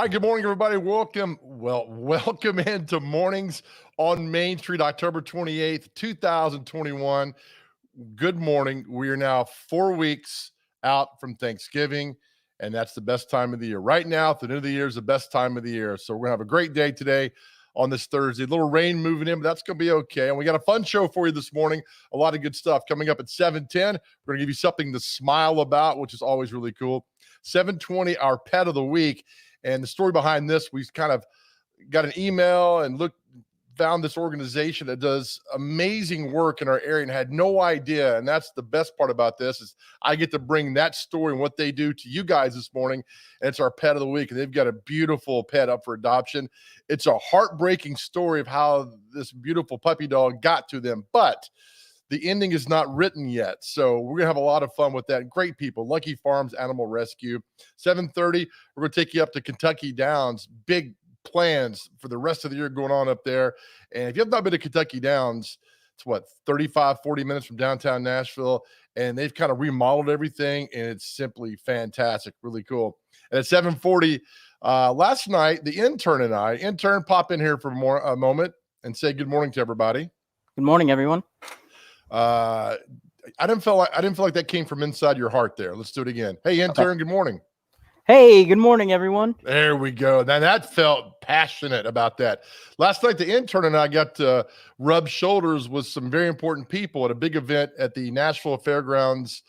All right, good morning, everybody. Welcome into Mornings on Main Street, October 28th, 2021. Good morning. We are now 4 weeks out from Thanksgiving, and that's the best time of the year. Right now, at the end of the year is the best time of the year. So we're going to have a great day today on this Thursday. A little rain moving in, but that's going to be okay. And we got a fun show for you this morning. A lot of good stuff coming up at 7:10. We're going to give you something to smile about, which is always really cool. 7:20, our pet of the week. And the story behind this, we kind of got an email and found this organization that does amazing work in our area and had no idea. And that's the best part about this is I get to bring that story and what they do to you guys this morning. And it's our pet of the week. And they've got a beautiful pet up for adoption. It's a heartbreaking story of how this beautiful puppy dog got to them, but the ending is not written yet. So we're going to have a lot of fun with that. Great people, Lucky Farms Animal Rescue. 7:30, we're going to take you up to Kentucky Downs. Big plans for the rest of the year going on up there. And if you have not been to Kentucky Downs, it's 35, 40 minutes from downtown Nashville. And they've kind of remodeled everything. And it's simply fantastic. Really cool. And at 7:40, last night, the intern pop in here for a moment and say good morning to everybody. Good morning, everyone. I didn't feel like that came from inside your heart there. Let's do it again. Hey, intern, okay. Good morning. Hey, good morning, everyone. There we go. Now that felt passionate about that. Last night, the intern and I got to rub shoulders with some very important people at a big event at the Nashville Fairgrounds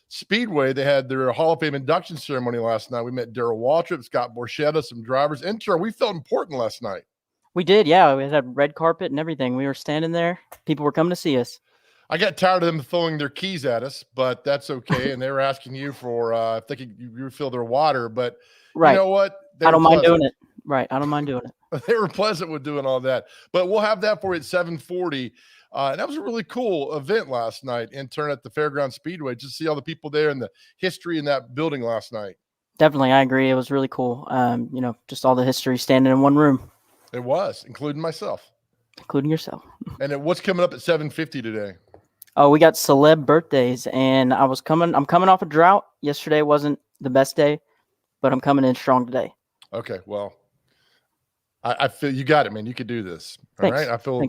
Speedway. They had their Hall of Fame induction ceremony last night. We met Darrell Waltrip, Scott Borchetta, some drivers. Intern, we felt important last night. We did, yeah. We had red carpet and everything. We were standing there. People were coming to see us. I got tired of them throwing their keys at us, but that's okay. And they were asking you for if they could refill their water, but right. You know what? I don't mind doing it. Right. I don't mind doing it. They were pleasant with doing all that, but we'll have that for you at 7:40. And that was a really cool event last night. Intern at the Fairground Speedway, just see all the people there and the history in that building last night. Definitely. I agree. It was really cool. Just all the history standing in one room. It was, including myself. Including yourself. And what's coming up at 7:50 today? Oh, we got celeb birthdays, and I'm coming off a drought. Yesterday wasn't the best day, but I'm coming in strong today. Okay, well, I feel you got it, man. You could do this. All right. I feel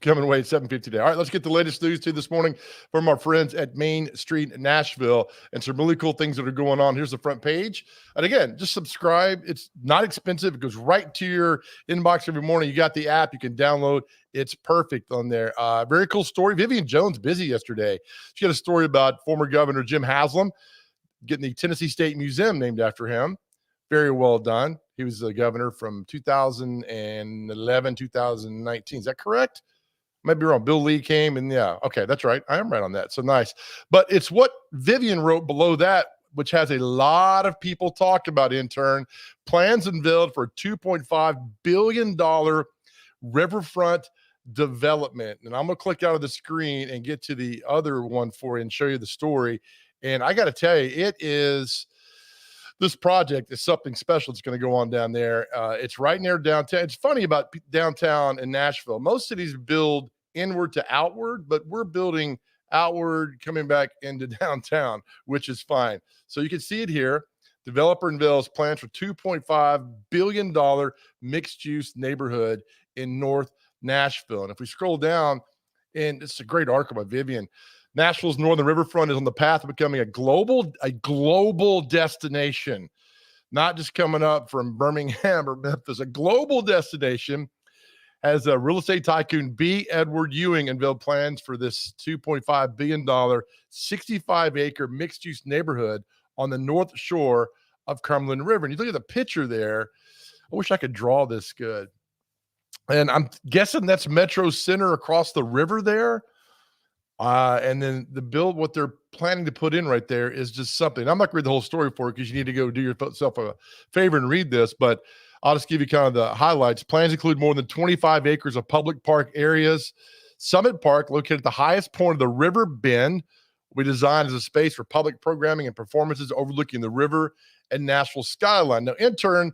coming away at 7:50 today. All right, let's get the latest news to this morning from our friends at Main Street Nashville and some really cool things that are going on. Here's the front page. And again, just subscribe. It's not expensive. It goes right to your inbox every morning. You got the app. You can download. It's perfect on there. Very cool story. Vivian Jones busy yesterday. She had a story about former Governor Jim Haslam getting the Tennessee State Museum named after him. Very well done. He was the governor from 2011, 2019. Is that correct? Might be wrong. Bill Lee came and yeah. Okay, that's right. I am right on that. So nice. But it's what Vivian wrote below that, which has a lot of people talk about, intern. Plans unveiled for a $2.5 billion riverfront development. And I'm going to click out of the screen and get to the other one for you and show you the story. And I got to tell you, this project is something special that's going to go on down there. It's right near downtown. It's funny about downtown in Nashville. Most cities build inward to outward, but we're building outward, coming back into downtown, which is fine. So you can see it here. Developer unveils plans for $2.5 billion mixed-use neighborhood in North Nashville. And if we scroll down, and it's a great article by Vivian, Nashville's northern riverfront is on the path of becoming a global destination, not just coming up from Birmingham or Memphis, a global destination. As a real estate tycoon B. Edward Ewing unveiled plans for this $2.5 billion, 65-acre mixed-use neighborhood on the north shore of Cumberland River. And you look at the picture there. I wish I could draw this good. And I'm guessing that's Metro Center across the river there. And then what they're planning to put in right there is just something. I'm not going to read the whole story for it because you need to go do yourself a favor and read this, but I'll just give you kind of the highlights. Plans include more than 25 acres of public park areas. Summit Park, located at the highest point of the river bend, will be designed as a space for public programming and performances overlooking the river and Nashville skyline. Now, intern,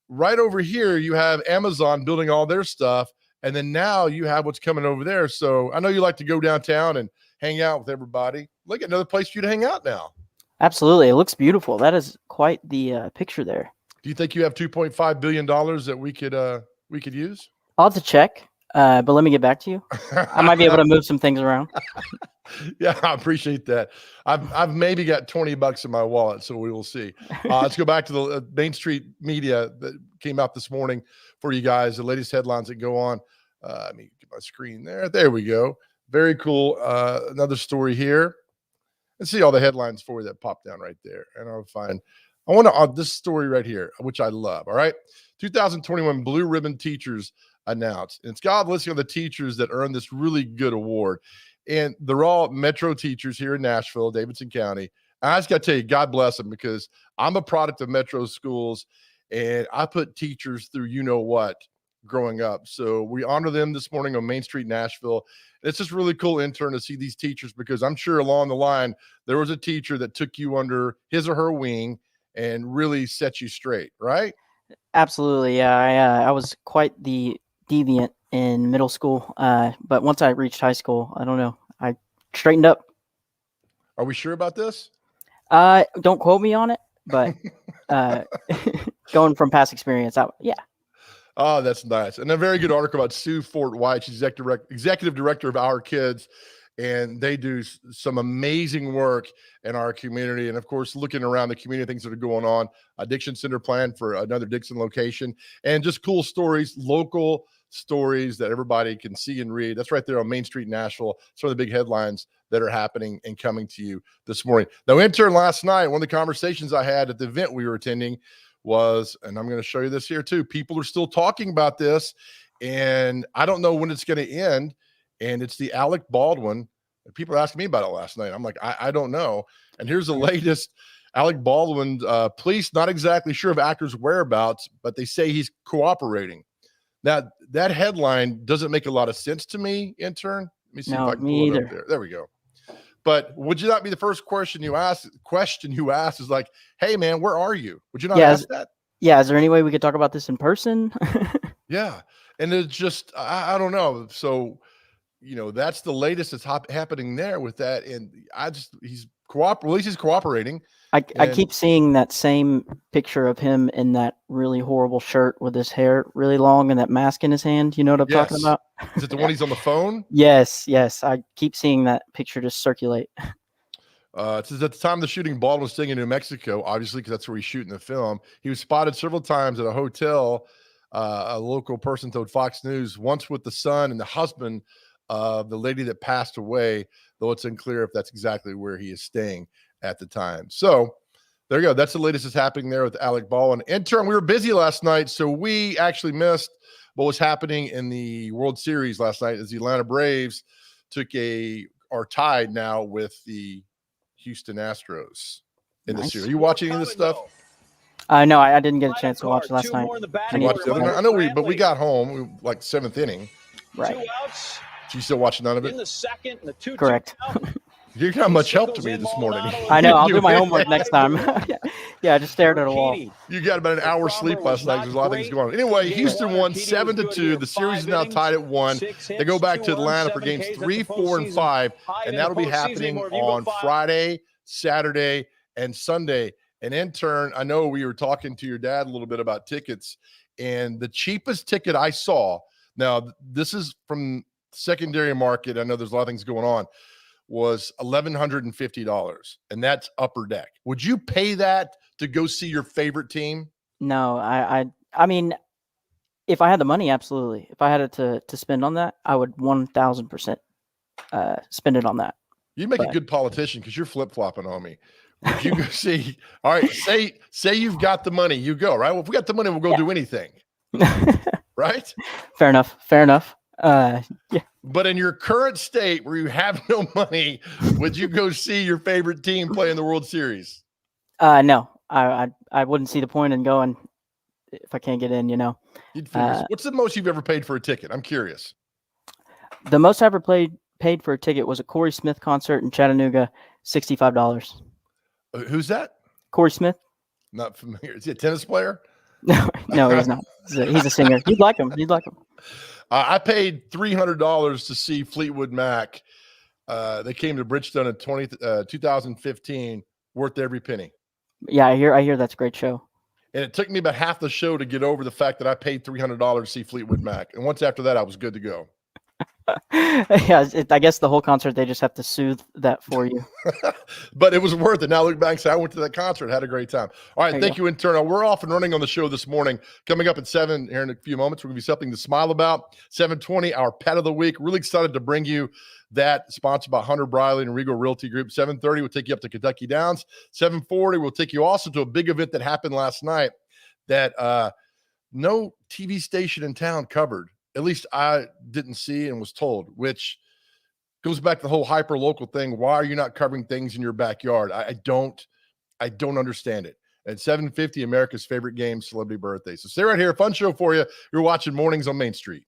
right over here, you have Amazon building all their stuff. And then now you have what's coming over there. So I know you like to go downtown and hang out with everybody. Look at another place for you to hang out now. Absolutely. It looks beautiful. That is quite the picture there. Do you think you have $2.5 billion that we could use? I'll have to check, but let me get back to you. I might be able to move some things around. Yeah, I appreciate that. I've maybe got $20 in my wallet, so we will see. Let's go back to the Main Street media that came out this morning for you guys. The latest headlines that go on. Let me get my screen there. There we go. Very cool. Another story here. Let's see all the headlines for you that pop down right there. And I want to this story right here, which I love. All right. 2021 Blue Ribbon Teachers announced. And it's got a listing of the teachers that earned this really good award. And they're all Metro teachers here in Nashville, Davidson County. And I just got to tell you, God bless them, because I'm a product of Metro schools and I put teachers through what growing up. So we honor them this morning on Main Street, Nashville. It's just really cool, intern, to see these teachers, because I'm sure along the line, there was a teacher that took you under his or her wing and really set you straight, right? Absolutely. Yeah. I was quite the deviant in middle school. But once I reached high school, I don't know, I straightened up. Are we sure about this? Don't quote me on it, but going from past experience, yeah. Oh, that's nice. And a very good article about Sue Fort White. She's executive director of Our Kids, and they do some amazing work in our community. And of course, looking around the community, things that are going on, Addiction Center plan for another Dixon location, and just cool stories, local stories that everybody can see and read. That's right there on Main Street, Nashville. Some of the big headlines that are happening and coming to you this morning. Now, intern, last night, one of the conversations I had at the event we were attending was, and I'm going to show you this here too, people are still talking about this, and I don't know when it's going to end. And it's the Alec Baldwin. People are asking me about it last night. I'm like, I don't know. And here's the latest. Alec Baldwin, police not exactly sure of actor's whereabouts, but they say he's cooperating. Now, that headline doesn't make a lot of sense to me, intern. Let me see if I can pull it up there. There we go. But would you not be the first question you ask? Is like, hey, man, where are you? Would you not ask that? Yeah. Is there any way we could talk about this in person? Yeah. And it's just, I don't know. So, that's the latest that's happening there with that. And he's cooperating. I keep seeing that same picture of him in that really horrible shirt with his hair really long and that mask in his hand. You know what I'm talking about? Is it the one he's on the phone? Yes. I keep seeing that picture just circulate. It says at the time of the shooting, Baldwin was staying in New Mexico, obviously, because that's where he's shooting the film. He was spotted several times at a hotel. A local person told Fox News, once with the son and the husband of the lady that passed away, though it's unclear if that's exactly where he is staying at the time. So there you go. That's the latest that's happening there with Alec Baldwin. Intern, we were busy last night, so we actually missed what was happening in the World Series last night as the Atlanta Braves are tied now with the Houston Astros in the series. Are you watching any of this stuff? No, I didn't get a chance to watch it last night. I know but we got home like seventh inning. Right. You still watch none of it? In the second, the 2-2 Correct. You're not much help to me this morning. I know. I'll do my homework next time. Yeah, I just stared at a wall. You got about an hour's sleep last night. There's a lot of things going on. Anyway, Houston won 7-2. The series is now tied at 1. They go back to Atlanta for games 3, 4, and 5, and that'll be happening on Friday, Saturday, and Sunday. And intern, I know we were talking to your dad a little bit about tickets, and the cheapest ticket I saw, now this is from secondary market, I know there's a lot of things going on, was $1,150, and that's upper deck. Would you pay that to go see your favorite team? No, I mean, if I had the money, absolutely. If I had it to spend on that, I would 1,000% spend it on that. You'd make a good politician because you're flip-flopping on me. Would you go see? All right, say you've got the money, you go, right? Well, if we got the money, we'll go do anything. Right? Fair enough. Yeah. But in your current state where you have no money, would you go see your favorite team play in the World Series? No, I wouldn't see the point in going if I can't get in, You'd figure, what's the most you've ever paid for a ticket? I'm curious. The most I ever paid for a ticket was a Corey Smith concert in Chattanooga, $65. Who's that? Corey Smith. Not familiar. Is he a tennis player? No, he's not. He's a singer. You'd like him. I paid $300 to see Fleetwood Mac. They came to Bridgestone in 2015. Worth every penny. Yeah, I hear that's a great show. And it took me about half the show to get over the fact that I paid $300 to see Fleetwood Mac. And once after that, I was good to go. Yeah, I guess the whole concert, they just have to soothe that for you. But it was worth it. Now look back and say, I went to that concert, had a great time. All right, thank you, Internal. We're off and running on the show this morning. Coming up at 7 here in a few moments, we're going to be something to smile about. 7:20, our pet of the week. Really excited to bring you that, sponsored by Hunter Briley and Regal Realty Group. 7:30, we'll take you up to Kentucky Downs. 7:40, we'll take you also to a big event that happened last night that no TV station in town covered. At least I didn't see and was told, which goes back to the whole hyper local thing. Why are you not covering things in your backyard? I don't understand it. At 7:50, America's favorite game, Celebrity Birthday. So stay right here. Fun show for you. You're watching Mornings on Main Street.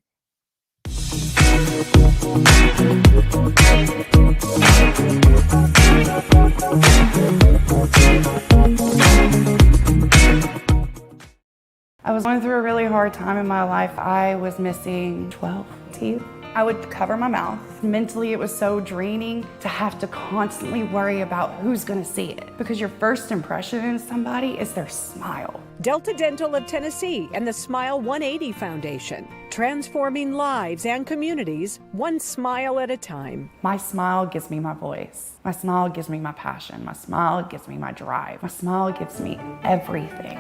I was going through a really hard time in my life. I was missing 12 teeth. I would cover my mouth. Mentally, it was so draining to have to constantly worry about who's gonna see it, because your first impression in somebody is their smile. Delta Dental of Tennessee and the Smile 180 Foundation, transforming lives and communities one smile at a time. My smile gives me my voice. My smile gives me my passion. My smile gives me my drive. My smile gives me everything.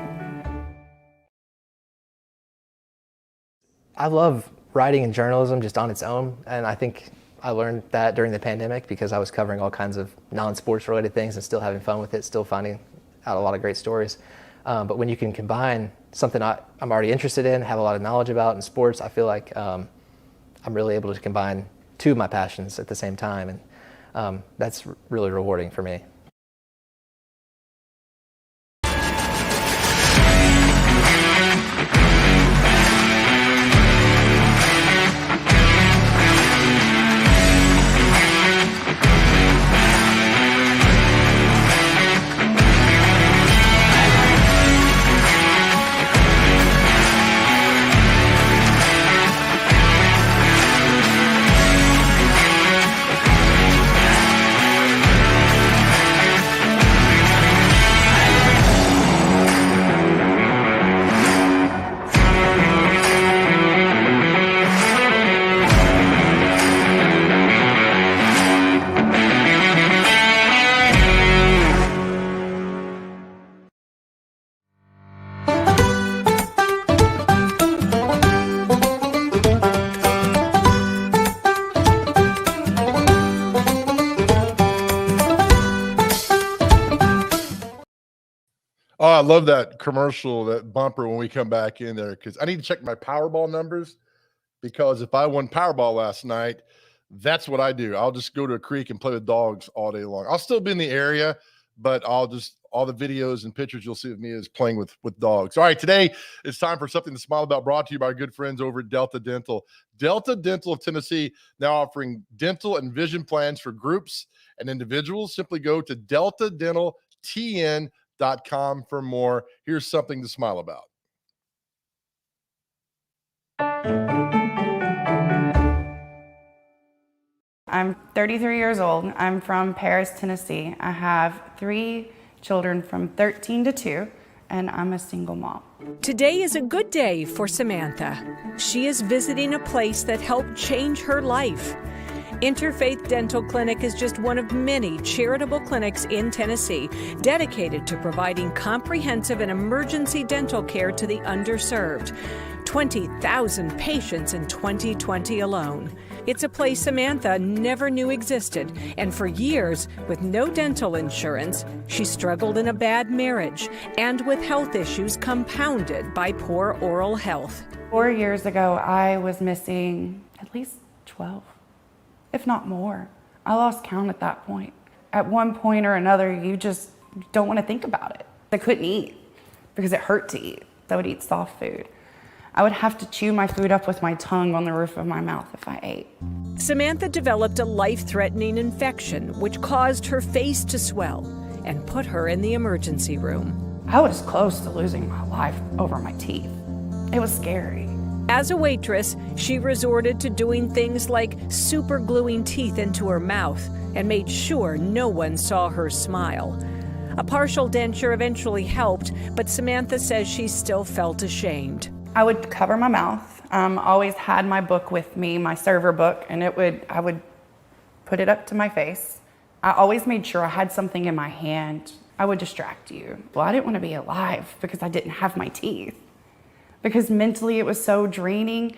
I love writing and journalism just on its own, and I think I learned that during the pandemic because I was covering all kinds of non-sports related things and still having fun with it, still finding out a lot of great stories. But when you can combine something I'm already interested in, have a lot of knowledge about in sports, I feel like I'm really able to combine two of my passions at the same time, and that's really rewarding for me. Oh, I love that commercial, that bumper when we come back in there, because I need to check my Powerball numbers, because if I won Powerball last night, that's what I do. I'll just go to a creek and play with dogs all day long. I'll still be in the area, but all the videos and pictures you'll see of me is playing with dogs. All right, today it's time for Something to Smile About, brought to you by our good friends over at Delta Dental. Delta Dental of Tennessee, now offering dental and vision plans for groups and individuals. Simply go to deltadentaltn.com for more. Here's something to smile about. I'm 33 years old. I'm from Paris, Tennessee. I have 3 children from 13 to 2, and I'm a single mom. Today is a good day for Samantha. She is visiting a place that helped change her life. Interfaith Dental Clinic is just one of many charitable clinics in Tennessee dedicated to providing comprehensive and emergency dental care to the underserved. 20,000 patients in 2020 alone. It's a place Samantha never knew existed, and for years, with no dental insurance, she struggled in a bad marriage and with health issues compounded by poor oral health. 4 years ago, I was missing at least 12, if not more. I lost count at that point. At one point or another, you just don't want to think about it. I couldn't eat because it hurt to eat. I would eat soft food. I would have to chew my food up with my tongue on the roof of my mouth if I ate. Samantha developed a life-threatening infection which caused her face to swell and put her in the emergency room. I was close to losing my life over my teeth. It was scary. As a waitress, she resorted to doing things like super gluing teeth into her mouth and made sure no one saw her smile. A partial denture eventually helped, but Samantha says she still felt ashamed. I would cover my mouth. Always had my book with me, my server book, and I would put it up to my face. I always made sure I had something in my hand. I would distract you. Well, I didn't want to be alive because I didn't have my teeth. Because mentally it was so draining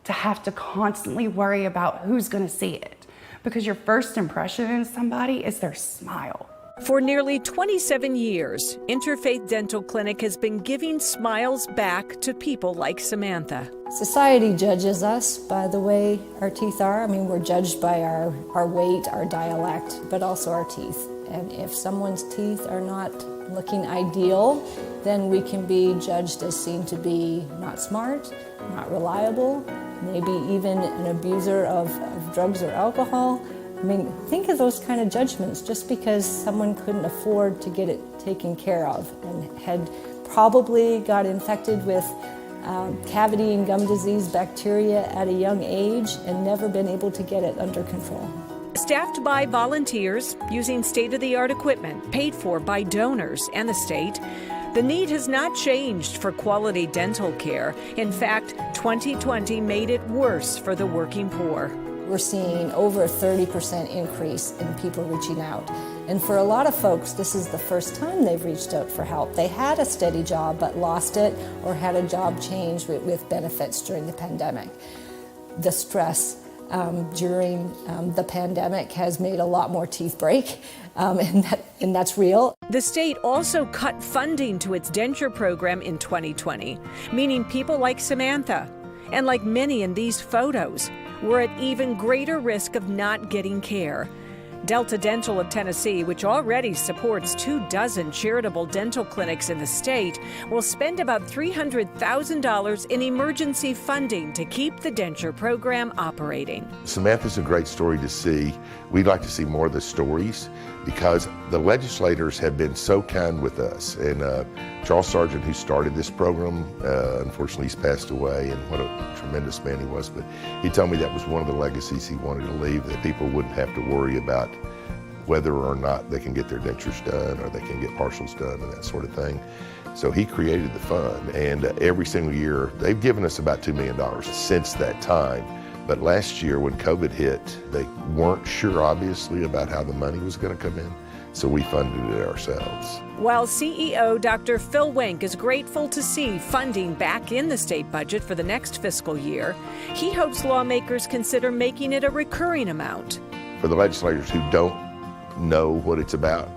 to have to constantly worry about who's going to see it. Because your first impression in somebody is their smile. For nearly 27 years, Interfaith Dental Clinic has been giving smiles back to people like Samantha. Society judges us by the way our teeth are. I mean, we're judged by our weight, our dialect, but also our teeth. And if someone's teeth are not looking ideal, then we can be judged as seen to be not smart, not reliable, maybe even an abuser of drugs or alcohol. I mean, think of those kind of judgments just because someone couldn't afford to get it taken care of and had probably got infected with cavity and gum disease bacteria at a young age and never been able to get it under control. Staffed by volunteers, using state-of-the-art equipment, paid for by donors and the state, the need has not changed for quality dental care. In fact, 2020 made it worse for the working poor. We're seeing over a 30% increase in people reaching out. And for a lot of folks, this is the first time they've reached out for help. They had a steady job but lost it or had a job change with benefits during the pandemic. The stress during the pandemic has made a lot more teeth break, and that's real. The state also cut funding to its denture program in 2020, meaning people like Samantha, and like many in these photos, were at even greater risk of not getting care. Delta Dental of Tennessee, which already supports 24 charitable dental clinics in the state, will spend about $300,000 in emergency funding to keep the denture program operating. Samantha's a great story to see. We'd like to see more of the stories because the legislators have been so kind with us. And Charles Sargent, who started this program, unfortunately he's passed away, and what a tremendous man he was. But he told me that was one of the legacies he wanted to leave, that people wouldn't have to worry about whether or not they can get their dentures done or they can get partials done and that sort of thing. So he created the fund, and every single year, they've given us about $2 million since that time. But last year when COVID hit, they weren't sure, obviously, about how the money was going to come in, so we funded it ourselves. While CEO Dr. Phil Wenk is grateful to see funding back in the state budget for the next fiscal year, he hopes lawmakers consider making it a recurring amount. For the legislators who don't know what it's about,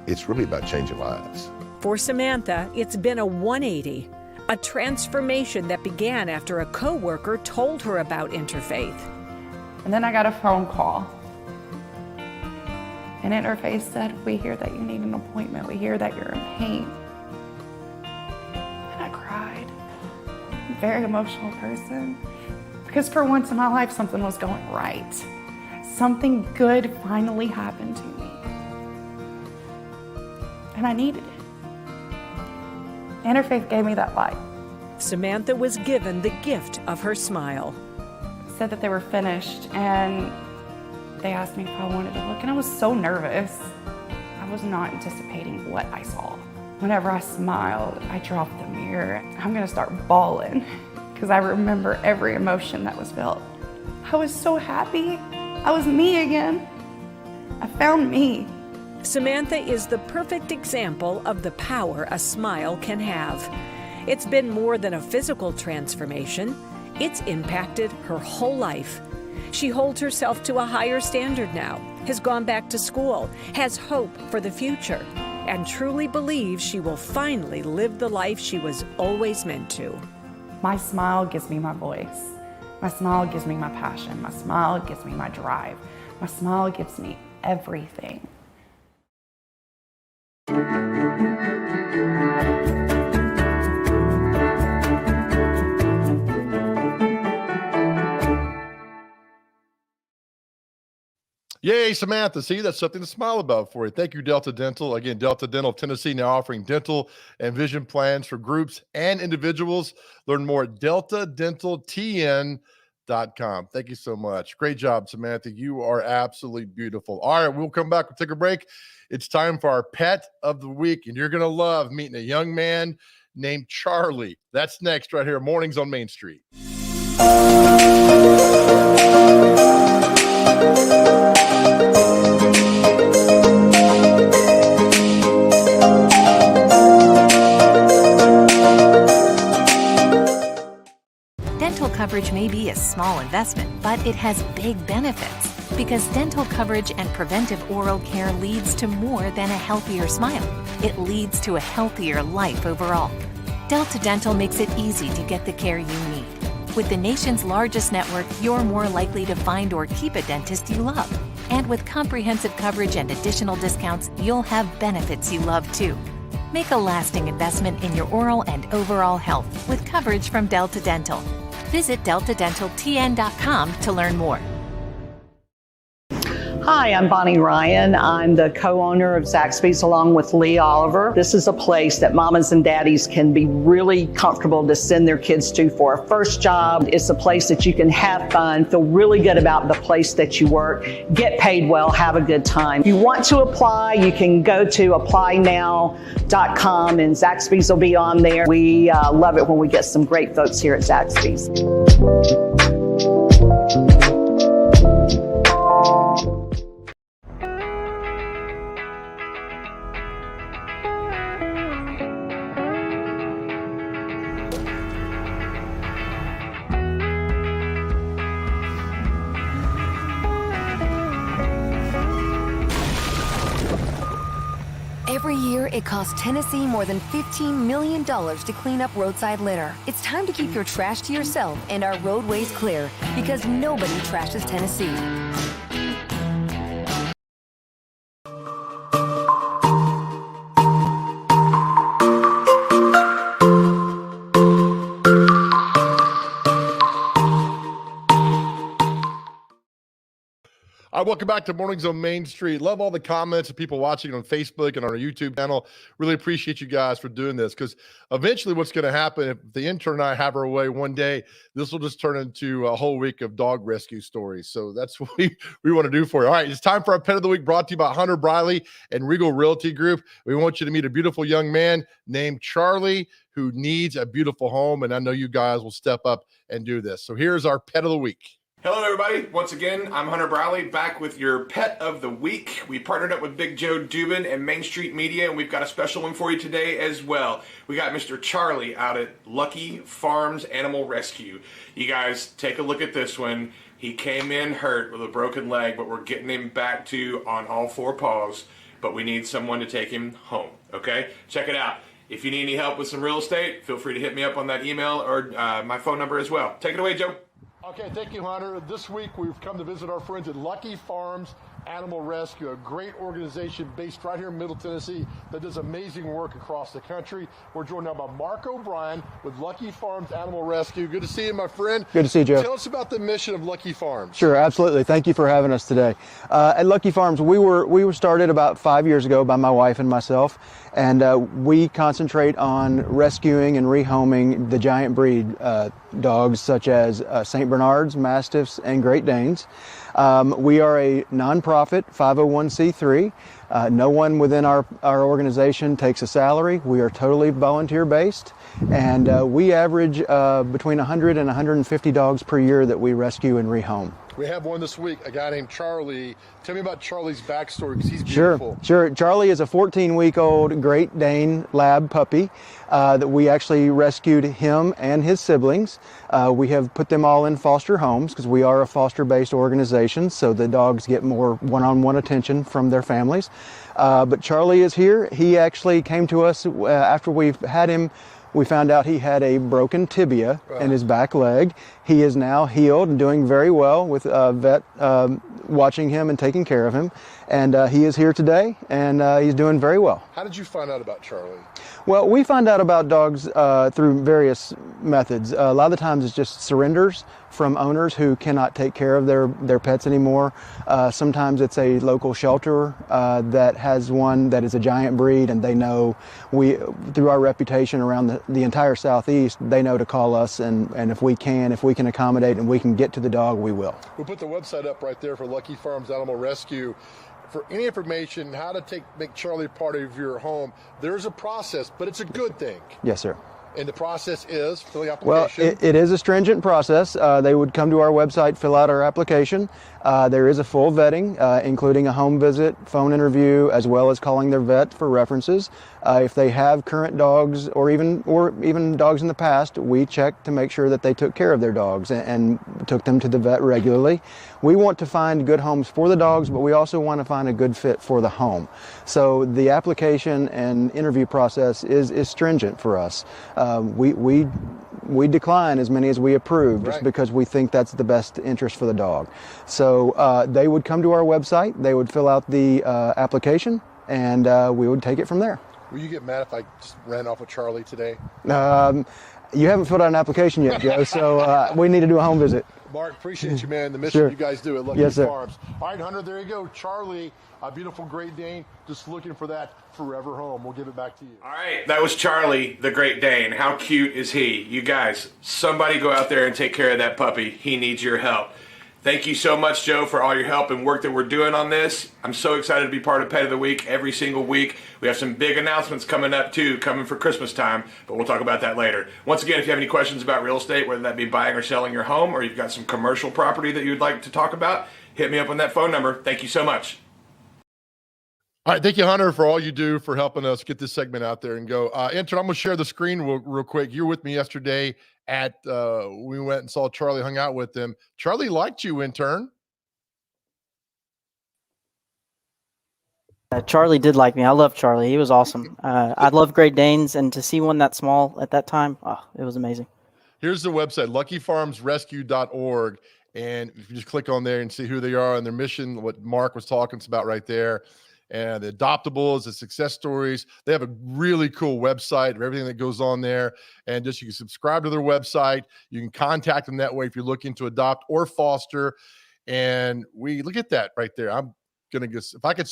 it's really about changing lives. For Samantha, it's been a 180, a transformation that began after a coworker told her about Interfaith. And then I got a phone call. And Interfaith said, "We hear that you need an appointment. We hear that you're in pain." And I cried. I'm a very emotional person. Because for once in my life, something was going right. Something good finally happened to me. And I needed it. Interfaith gave me that light. Samantha was given the gift of her smile. Said that they were finished, and they asked me if I wanted to look, and I was so nervous. I was not anticipating what I saw. Whenever I smiled, I dropped the mirror. I'm gonna start bawling because I remember every emotion that was felt. I was so happy. I was me again. I found me. Samantha is the perfect example of the power a smile can have. It's been more than a physical transformation. It's impacted her whole life. She holds herself to a higher standard now, has gone back to school, has hope for the future, and truly believes she will finally live the life she was always meant to. My smile gives me my voice. My smile gives me my passion. My smile gives me my drive. My smile gives me everything. Yay, Samantha. See, that's something to smile about for you. Thank you, Delta Dental. Again, Delta Dental of Tennessee now offering dental and vision plans for groups and individuals. Learn more at deltadentaltn.com. com. Thank you so much. Great job, Samantha. You are absolutely beautiful. All right, we'll come back. We'll take a break. It's time for our pet of the week, and you're going to love meeting a young man named Charlie. That's next right here, Mornings on Main Street. Dental coverage may be a small investment, but it has big benefits. Because dental coverage and preventive oral care leads to more than a healthier smile. It leads to a healthier life overall. Delta Dental makes it easy to get the care you need. With the nation's largest network, you're more likely to find or keep a dentist you love. And with comprehensive coverage and additional discounts, you'll have benefits you love too. Make a lasting investment in your oral and overall health with coverage from Delta Dental. Visit deltadentaltn.com to learn more. Hi, I'm Bonnie Ryan. I'm the co-owner of Zaxby's along with Lee Oliver. This is a place that mamas and daddies can be really comfortable to send their kids to for a first job. It's a place that you can have fun, feel really good about the place that you work, get paid well, have a good time. If you want to apply, you can go to applynow.com and Zaxby's will be on there. We love it when we get some great folks here at Zaxby's. Every year, it costs Tennessee more than $15 million to clean up roadside litter. It's time to keep your trash to yourself and our roadways clear, because nobody trashes Tennessee. All right, welcome back to Mornings on Main Street. Love all the comments of people watching on Facebook and on our YouTube channel. Really appreciate you guys for doing this, because eventually what's going to happen, if the intern and I have our way one day, this will just turn into a whole week of dog rescue stories. So that's what we want to do for you. All right, it's time for our Pet of the Week, brought to you by Hunter Briley and Regal Realty Group. We want you to meet a beautiful young man named Charlie who needs a beautiful home, and I know you guys will step up and do this. So here's our Pet of the Week. Hello everybody, once again, I'm Hunter Briley, back with your Pet of the Week. We partnered up with Big Joe Dubin and Main Street Media, and we've got a special one for you today as well. We got Mr. Charlie out at Lucky Farms Animal Rescue. You guys, take a look at this one. He came in hurt with a broken leg, but we're getting him back to on all four paws, but we need someone to take him home, okay? Check it out. If you need any help with some real estate, feel free to hit me up on that email or my phone number as well. Take it away, Joe. Okay, thank you, Hunter. This week we've come to visit our friends at Lucky Farms Animal Rescue, a great organization based right here in Middle Tennessee that does amazing work across the country. We're joined now by Mark O'Brien with Lucky Farms Animal Rescue. Good to see you, my friend. Good to see you, Joe. Tell us about the mission of Lucky Farms. Sure, absolutely. Thank you for having us today. At Lucky Farms, we were started about 5 years ago by my wife and myself, and we concentrate on rescuing and rehoming the giant breed dogs such as St. Bernards, Mastiffs, and Great Danes. We are a nonprofit 501c3. No one within our organization takes a salary. We are totally volunteer based, and we average between 100 and 150 dogs per year that we rescue and rehome. We have one this week, a guy named Charlie. Tell me about Charlie's backstory, because he's beautiful. Sure. Charlie is a 14-week-old Great Dane lab puppy that we actually rescued him and his siblings. We have put them all in foster homes because we are a foster-based organization, so the dogs get more one-on-one attention from their families. But Charlie is here. He actually came to us after we've had him. We found out he had a broken tibia in his back leg. He is now healed and doing very well with a vet watching him and taking care of him. And he is here today, and he's doing very well. How did you find out about Charlie? Well, we find out about dogs through various methods. A lot of the times it's just surrenders from owners who cannot take care of their pets anymore. Sometimes it's a local shelter that has one that is a giant breed, and they know through our reputation around the entire Southeast, they know to call us, and if we can accommodate and we can get to the dog, we will. We'll put the website up right there for Lucky Farms Animal Rescue. For any information, how to make Charlie part of your home, there's a process, but it's a good thing. Yes, sir. And the process is filling out application. Well, it is a stringent process. They would come to our website, fill out our application. There is a full vetting, including a home visit, phone interview, as well as calling their vet for references. If they have current dogs or even dogs in the past, we check to make sure that they took care of their dogs and took them to the vet regularly. We want to find good homes for the dogs, but we also want to find a good fit for the home. So the application and interview process is stringent for us. We decline as many as we approve just because we think that's the best interest for the dog. So they would come to our website, they would fill out the application, and we would take it from there. Will you get mad if I just ran off with Charlie today? You haven't filled out an application yet, Joe, so we need to do a home visit. Mark, appreciate you, man. The mission you guys do at Lucky Farms. All right, Hunter, there you go. Charlie, a beautiful Great Dane, just looking for that forever home. We'll give it back to you. All right, that was Charlie, the Great Dane. How cute is he? You guys, somebody go out there and take care of that puppy. He needs your help. Thank you so much, Joe, for all your help and work that we're doing on this. I'm so excited to be part of Pet of the Week every single week. We have some big announcements coming up, too, coming for Christmas time, but we'll talk about that later. Once again, if you have any questions about real estate, whether that be buying or selling your home, or you've got some commercial property that you'd like to talk about, hit me up on that phone number. Thank you so much. All right, thank you, Hunter, for all you do for helping us get this segment out there and go. Intern, I'm going to share the screen real quick. You were with me yesterday at we went and saw Charlie, hung out with him. Charlie liked you, intern. Charlie did like me. I love Charlie. He was awesome. I love Great Danes, and to see one that small at that time, it was amazing. Here's the website, luckyfarmsrescue.org. And if you just click on there and see who they are and their mission, what Mark was talking about right there, and the adoptables, the success stories. They have a really cool website of everything that goes on there. And just you can subscribe to their website. You can contact them that way if you're looking to adopt or foster. And we look at that right there. I'm going to guess if I could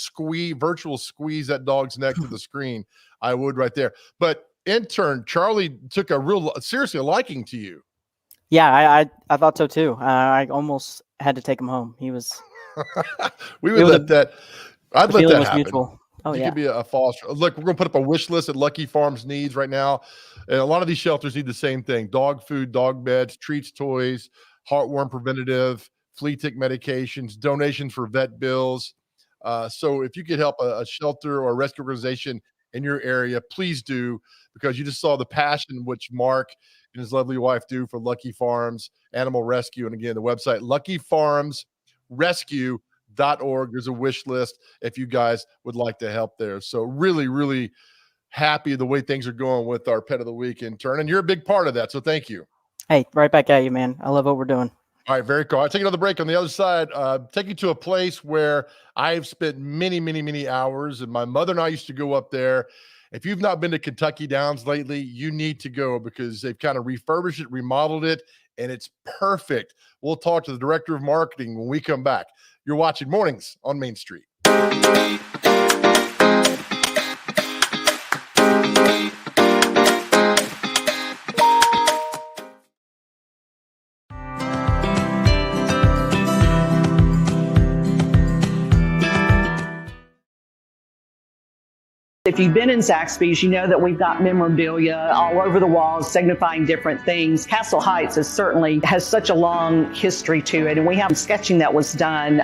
virtual squeeze that dog's neck to the screen, I would right there. But intern, Charlie took seriously a liking to you. Yeah, I thought so too. I almost had to take him home. He was. We would let that. I'd let that happen. Mutual. Oh, you could be a foster. Look, we're going to put up a wish list that Lucky Farms needs right now. And a lot of these shelters need the same thing: dog food, dog beds, treats, toys, heartworm preventative, flea tick medications, donations for vet bills. So if you could help a shelter or a rescue organization in your area, please do, because you just saw the passion which Mark and his lovely wife do for Lucky Farms Animal Rescue. And again, the website, luckyfarmsrescue.org. There's a wish list if you guys would like to help there. So really, really happy the way things are going with our Pet of the Week intern. And you're a big part of that. So thank you. Hey, right back at you, man. I love what we're doing. All right, very cool. I'll take another break. On the other side, take you to a place where I've spent many, many, many hours, and my mother and I used to go up there. If you've not been to Kentucky Downs lately, you need to go because they've kind of refurbished it, remodeled it, and it's perfect. We'll talk to the director of marketing when we come back. You're watching Mornings on Main Street. If you've been in Zaxby's, you know that we've got memorabilia all over the walls signifying different things. Castle Heights has such a long history to it, and we have sketching that was done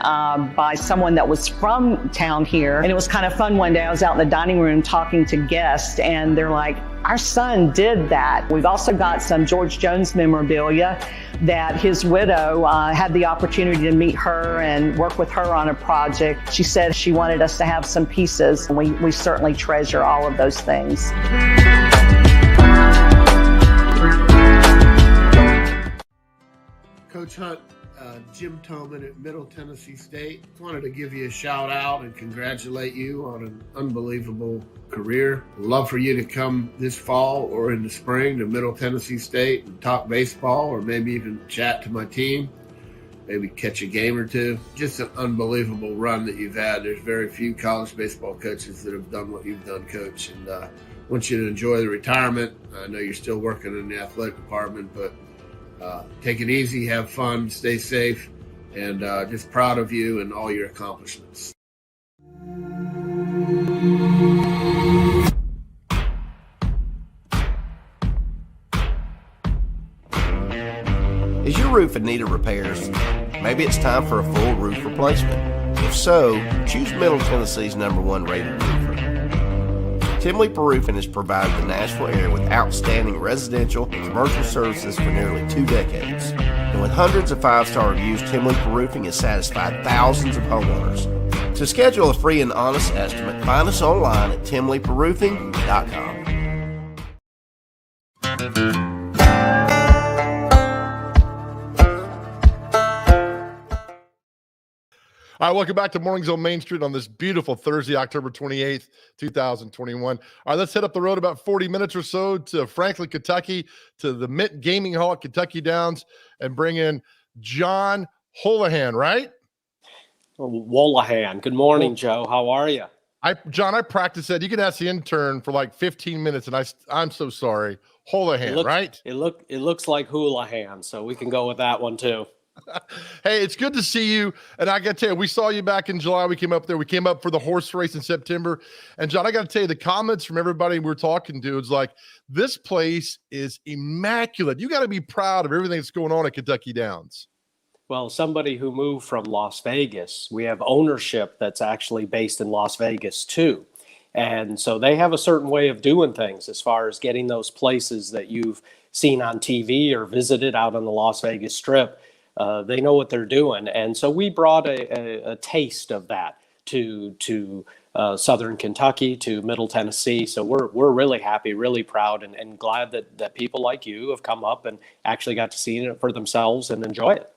by someone that was from town here. And it was kind of fun one day. I was out in the dining room talking to guests, and they're like, our son did that. We've also got some George Jones memorabilia that his widow had the opportunity to meet her and work with her on a project. She said she wanted us to have some pieces, and we certainly treasure all of those things. Coach Hunt, Jim Toman at Middle Tennessee State. Wanted to give you a shout out and congratulate you on an unbelievable career. Love for you to come this fall or in the spring to Middle Tennessee State and talk baseball, or maybe even chat to my team. Maybe catch a game or two. Just an unbelievable run that you've had. There's very few college baseball coaches that have done what you've done, Coach. And I want you to enjoy the retirement. I know you're still working in the athletic department, but take it easy, have fun, stay safe, and just proud of you and all your accomplishments. Is your roof in need of repairs? Maybe it's time for a full roof replacement. If so, choose Middle Tennessee's #1 rated roofer. Tim Leeper Roofing has provided the Nashville area with outstanding residential and commercial services for nearly 2 decades. And with hundreds of 5-star reviews, Tim Leeper Roofing has satisfied thousands of homeowners. To schedule a free and honest estimate, find us online at timleeperroofing.com. All right, welcome back to Mornings on Main Street on this beautiful Thursday, October 28th, 2021. All right, let's head up the road about 40 minutes or so to Franklin, Kentucky, to the Mint Gaming Hall at Kentucky Downs, and bring in John Holohan, right? Wolahan. Good morning, Joe. How are you? John, I practiced that. You can ask the intern for like 15 minutes, and I'm so sorry. Holohan, right? It looks like Houlihan, so we can go with that one too. Hey, it's good to see you. And I got to tell you, we saw you back in July. We came up there. We came up for the horse race in September. And John, I got to tell you, the comments from everybody we were talking to, it's like, this place is immaculate. You got to be proud of everything that's going on at Kentucky Downs. Well, somebody who moved from Las Vegas, we have ownership that's actually based in Las Vegas too. And so they have a certain way of doing things as far as getting those places that you've seen on TV or visited out on the Las Vegas Strip. They know what they're doing. And so we brought a taste of that to Southern Kentucky, to Middle Tennessee. So we're really happy, really proud, and glad that people like you have come up and actually got to see it for themselves and enjoy it.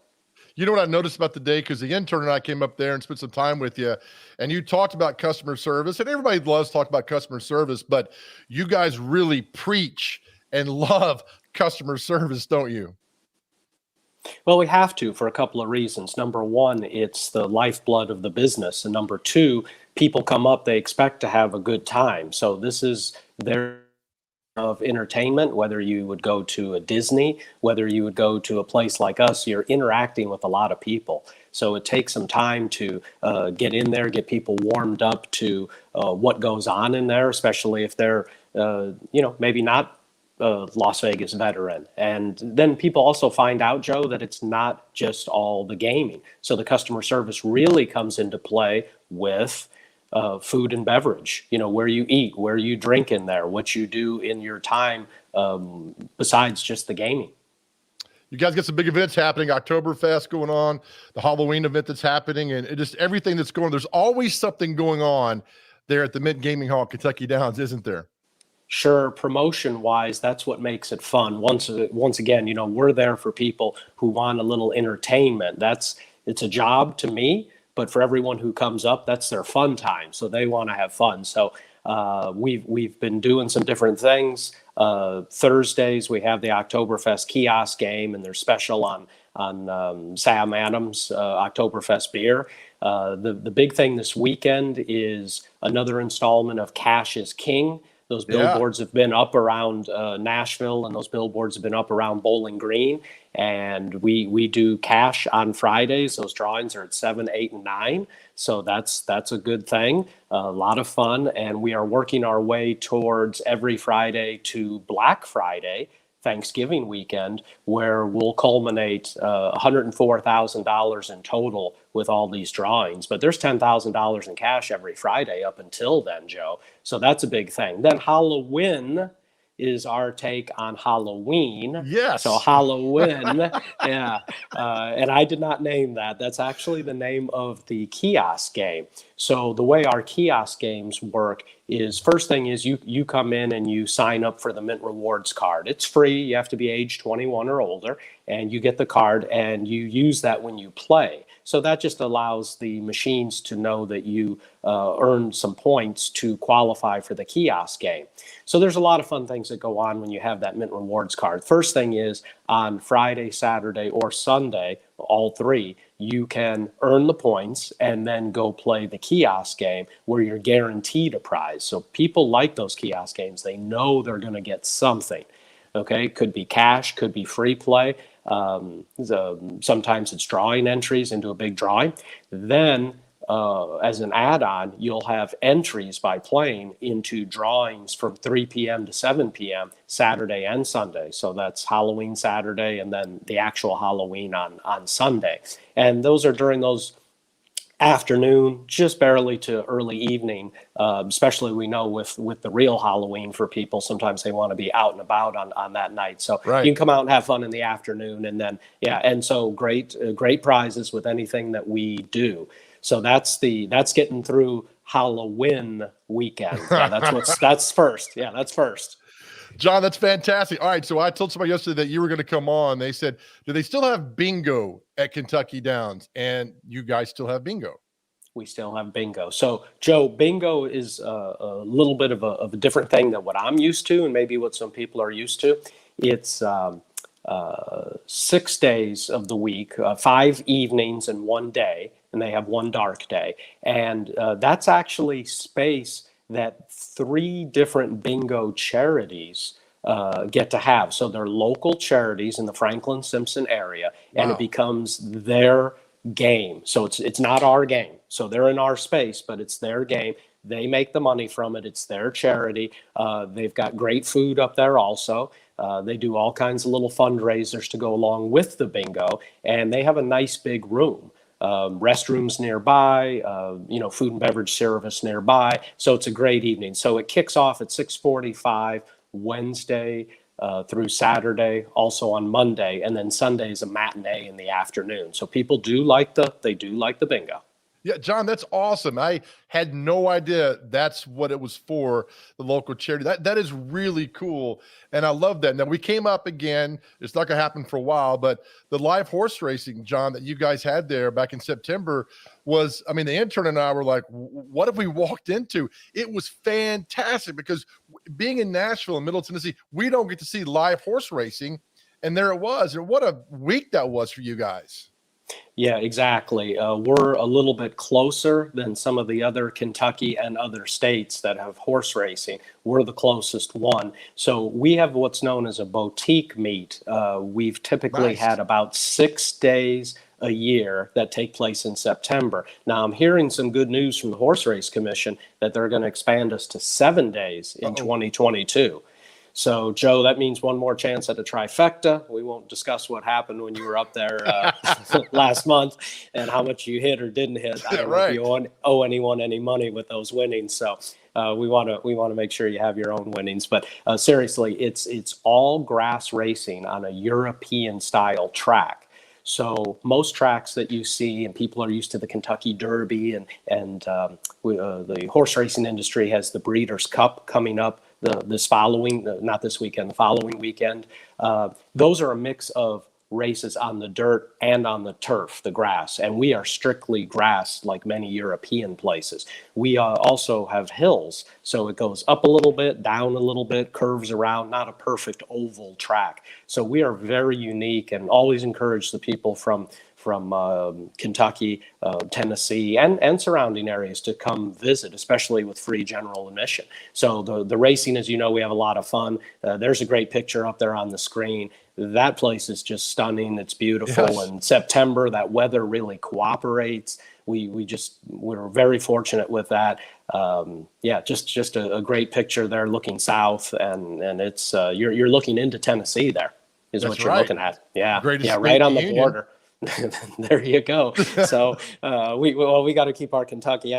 You know what I noticed about the day? Because the intern and I came up there and spent some time with you, and you talked about customer service, and everybody loves to talk about customer service, but you guys really preach and love customer service, don't you? Well, we have to for a couple of reasons. Number one, it's the lifeblood of the business. And number two, people come up, they expect to have a good time. So this is their of entertainment, whether you would go to a Disney, whether you would go to a place like us, you're interacting with a lot of people. So it takes some time to get in there, get people warmed up to what goes on in there, especially if they're, maybe not Las Vegas veteran. And then people also find out, Joe, that it's not just all the gaming. So the customer service really comes into play with food and beverage, where you eat, where you drink in there, what you do in your time besides just the gaming. You guys got some big events happening, Oktoberfest going on, the Halloween event that's happening, and just everything that's going on. There's always something going on there at the Mint Gaming Hall, Kentucky Downs, isn't there? Sure, promotion-wise, that's what makes it fun. Once again, we're there for people who want a little entertainment. It's a job to me, but for everyone who comes up, that's their fun time. So they want to have fun. So we've been doing some different things. Thursdays we have the Oktoberfest kiosk game, and they're special on Sam Adams Oktoberfest beer. The big thing this weekend is another installment of Cash is King. Those billboards have been up around Nashville, and those billboards have been up around Bowling Green. And we do cash on Fridays. Those drawings are at 7, 8, and 9. So that's a good thing. A lot of fun. And we are working our way towards every Friday to Black Friday, Thanksgiving weekend, where we'll culminate $104,000 in total with all these drawings. But there's $10,000 in cash every Friday up until then, Joe. So that's a big thing. Then Halloween is our take on Halloween. Yes. So Halloween, yeah. And I did not name that. That's actually the name of the kiosk game. So the way our kiosk games work is first thing is you come in and you sign up for the Mint Rewards card. It's free. You have to be age 21 or older, and you get the card and you use that when you play. So that just allows the machines to know that you earned some points to qualify for the kiosk game. So there's a lot of fun things that go on when you have that Mint Rewards card. First thing is on Friday, Saturday, or Sunday, all three, you can earn the points and then go play the kiosk game where you're guaranteed a prize. So people like those kiosk games. They know they're going to get something. Okay, could be cash, could be free play. Sometimes it's drawing entries into a big drawing. Then as an add-on, you'll have entries by playing into drawings from 3 p.m. to 7 p.m. Saturday and Sunday. So that's Halloween Saturday and then the actual Halloween on Sunday. And those are during those afternoon, just barely to early evening, especially we know with the real Halloween for people, sometimes they want to be out and about on that night. So you can come out and have fun in the afternoon and then, and so great prizes with anything that we do. So that's getting through Halloween weekend. Yeah, that's first. Yeah, that's first. John, that's fantastic. All right, so I told somebody yesterday that you were going to come on. They said, do they still have bingo at Kentucky Downs? And you guys still have bingo. We still have bingo. So, Joe, bingo is a little bit of a different thing than what I'm used to and maybe what some people are used to. It's 6 days of the week, 5 evenings and 1 day, and they have one dark day. And that's actually space that 3 different bingo charities get to have. So they're local charities in the Franklin Simpson area, and it becomes their game. So it's not our game. So they're in our space, but it's their game. They make the money from it. It's their charity. They've got great food up there also. They do all kinds of little fundraisers to go along with the bingo, and they have a nice big room. Restrooms nearby, food and beverage service nearby. So it's a great evening. So it kicks off at 6:45 Wednesday through Saturday, also on Monday, and then Sunday is a matinee in the afternoon. So people do like the bingo. Yeah, John, that's awesome. I had no idea that's what it was for, the local charity. That is really cool, and I love that. Now, we came up again. It's not going to happen for a while, but the live horse racing, John, that you guys had there back in September was, I mean, the intern and I were like, what have we walked into? It was fantastic because being in Nashville and Middle Tennessee, we don't get to see live horse racing, and there it was. And what a week that was for you guys. Yeah, exactly. We're a little bit closer than some of the other Kentucky and other states that have horse racing. We're the closest one. So we have what's known as a boutique meet. We've typically had about 6 days a year that take place in September. Now, I'm hearing some good news from the Horse Race Commission that they're going to expand us to 7 days in 2022. So, Joe, that means one more chance at a trifecta. We won't discuss what happened when you were up there last month and how much you hit or didn't hit. I don't know if you owe anyone any money with those winnings. So we want to make sure you have your own winnings. But seriously, it's all grass racing on a European style track. So most tracks that you see, and people are used to the Kentucky Derby, and the horse racing industry has the Breeders' Cup coming up the following weekend. Those are a mix of races on the dirt and on the turf, the grass, and we are strictly grass like many European places. We also have hills, so it goes up a little bit, down a little bit, curves around, not a perfect oval track. So we are very unique, and always encourage the people from Kentucky, Tennessee, and surrounding areas to come visit, especially with free general admission. So the racing, as you know, we have a lot of fun. There's a great picture up there on the screen. That place is just stunning. It's beautiful. Yes. In September, that weather really cooperates. We're very fortunate with that. Just a great picture there looking south, and it's you're looking into Tennessee there is what you're looking at. Yeah, right on the border. There you go. So we got to keep our Kentucky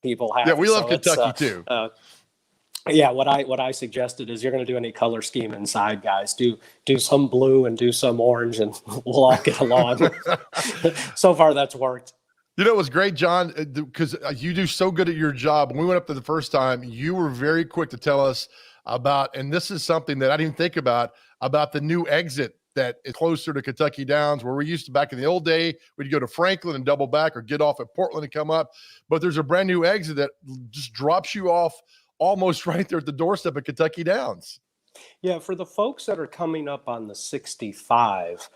people happy. Yeah, we love Kentucky too. What I suggested is you're going to do any color scheme inside, guys. Do some blue and do some orange, and we'll all get along. So far, that's worked. You know, it was great, John, because you do so good at your job. When we went up there the first time, you were very quick to tell us about, and this is something that I didn't think about the new exit that is closer to Kentucky Downs, where we used to, back in the old day, we'd go to Franklin and double back or get off at Portland and come up. But there's a brand new exit that just drops you off almost right there at the doorstep of Kentucky Downs. Yeah, for the folks that are coming up on the 65,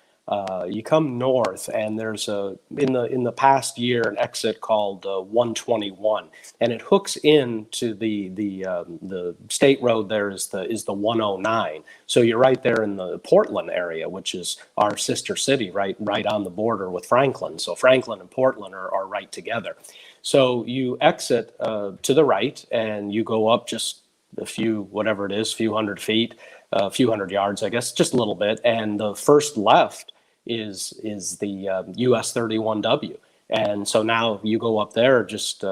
you come north, and there's in the past year an exit called 121, and it hooks into the state road. There is the 109. So you're right there in the Portland area, which is our sister city, right on the border with Franklin. So Franklin and Portland are right together. So you exit to the right, and you go up just a few, whatever it is, few hundred feet, a few hundred yards, I guess, just a little bit, and the first left is the US 31W. And so now you go up there just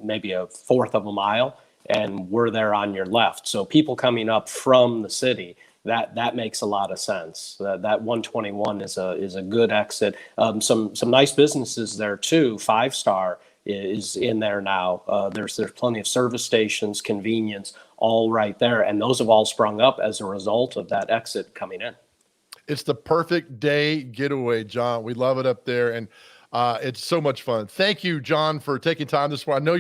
maybe a fourth of a mile, and we're there on your left. So people coming up from the city, that makes a lot of sense. That 121 is a good exit. Some nice businesses there too. 5 Star is in there now. There's plenty of service stations, convenience, all right there, and those have all sprung up as a result of that exit coming in. It's the perfect day getaway, John. We love it up there, and it's so much fun. Thank you, John, for taking time this morning. I know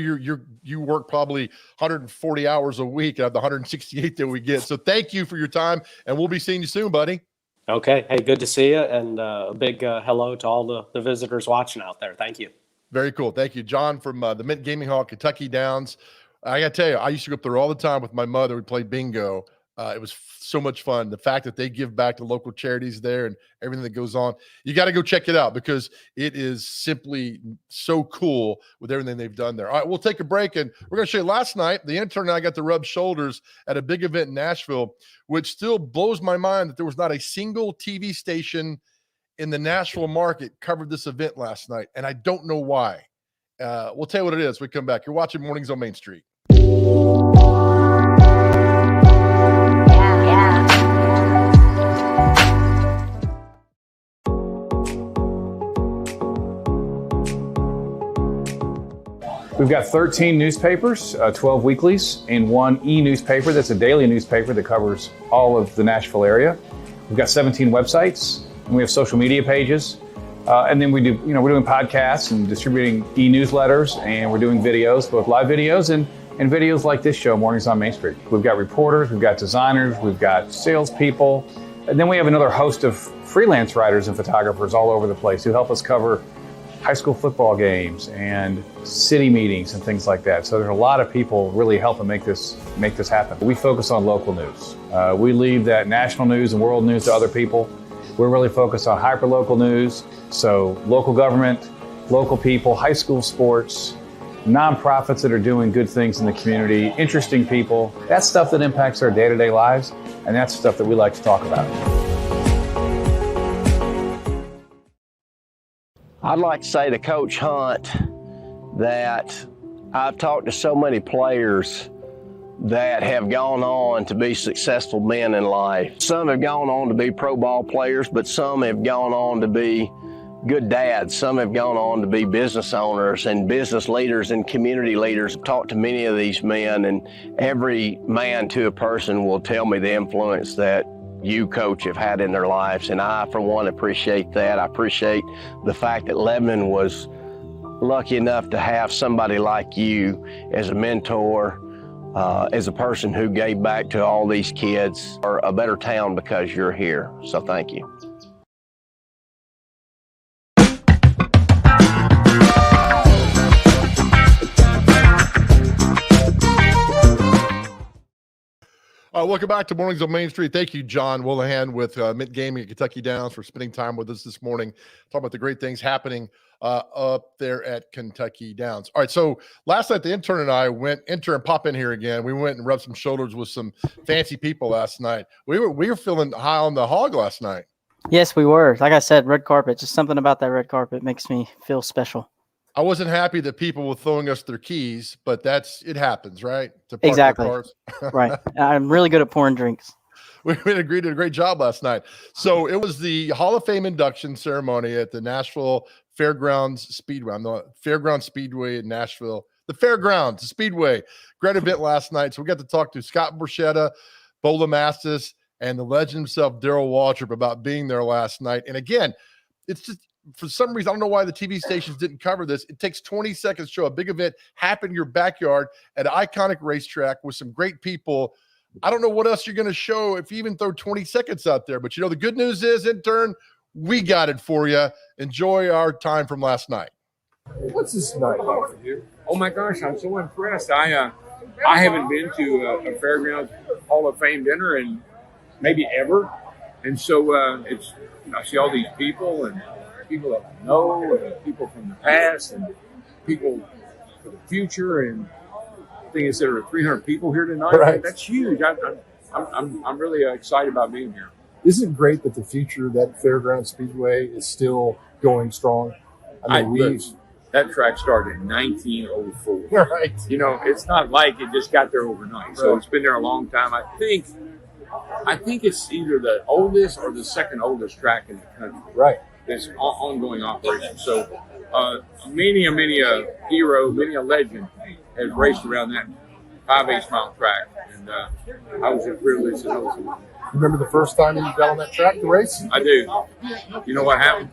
you work probably 140 hours a week out of the 168 that we get. So thank you for your time, and we'll be seeing you soon, buddy. Okay. Hey, good to see you, and a big hello to all the visitors watching out there. Thank you. Very cool. Thank you, John, from the Mint Gaming Hall, Kentucky Downs. I got to tell you, I used to go up there all the time with my mother. We'd play bingo. It was so much fun. The fact that they give back to local charities there and everything that goes on, you got to go check it out because it is simply so cool with everything they've done there. All right, we'll take a break, and we're going to show you last night, the intern and I got to rub shoulders at a big event in Nashville, which still blows my mind that there was not a single TV station in the Nashville market covered this event last night, and I don't know why. We'll tell you what it is when we come back. You're watching Mornings on Main Street. We've got 13 newspapers, 12 weeklies, and 1 e-newspaper that's a daily newspaper that covers all of the Nashville area. We've got 17 websites, and we have social media pages. And then we're doing podcasts and distributing e-newsletters, and we're doing videos, both live videos and videos like this show, Mornings on Main Street. We've got reporters, we've got designers, we've got salespeople, and then we have another host of freelance writers and photographers all over the place who help us cover high school football games and city meetings and things like that. So there's a lot of people really helping make this happen. We focus on local news. We leave that national news and world news to other people. We're really focused on hyper-local news. So local government, local people, high school sports, nonprofits that are doing good things in the community, interesting people. That's stuff that impacts our day-to-day lives, and that's stuff that we like to talk about. I'd like to say to Coach Hunt that I've talked to so many players that have gone on to be successful men in life. Some have gone on to be pro ball players, but some have gone on to be good dads. Some have gone on to be business owners and business leaders and community leaders. I've talked to many of these men, and every man to a person will tell me the influence that you, Coach, have had in their lives. And I, for one, appreciate that. I appreciate the fact that Lebanon was lucky enough to have somebody like you as a mentor, as a person who gave back to all these kids, or a better town because you're here. So thank you. Welcome back to Mornings on Main Street. Thank you, John Willihan with Mint Gaming at Kentucky Downs, for spending time with us this morning, talking about the great things happening up there at Kentucky Downs. All right, so last night the intern and I pop in here again. We went and rubbed some shoulders with some fancy people last night. We were feeling high on the hog last night. Yes, we were. Like I said, red carpet. Just something about that red carpet makes me feel special. I wasn't happy that people were throwing us their keys, but it happens, right? Exactly. Right. I'm really good at pouring drinks. we agreed did a great job last night. So it was the Hall of Fame induction ceremony at the Nashville Fairgrounds Speedway. I'm the Fairgrounds Speedway in Nashville. The Fairgrounds, the Speedway. Great event last night. So we got to talk to Scott Borchetta, Bola Mastis, and the legend himself, Darrell Waltrip, about being there last night. And again, it's just, for some reason, I don't know why the TV stations didn't cover this. It takes 20 seconds to show a big event happen in your backyard at an iconic racetrack with some great people. I don't know what else you're going to show if you even throw 20 seconds out there. But, the good news is, intern, we got it for you. Enjoy our time from last night. What's this night like for you? Oh, my gosh, I'm so impressed. I haven't been to a Fairgrounds Hall of Fame dinner in maybe ever. And so I see all these people and people that I know, and people from the past, and people for the future. And I think there are 300 people here tonight. Right. That's huge. I'm really excited about being here. Isn't it great that the future of that Fairgrounds Speedway is still going strong? That track started in 1904. Right. It's not like it just got there overnight. So it's been there a long time. I think it's either the oldest or the second oldest track in the country. Right. This ongoing operation. So many a hero, many a legend has raced around that 5/8 mile track. And I was just privileged to know some. Remember the first time you got on that track to race? I do. You know what happened?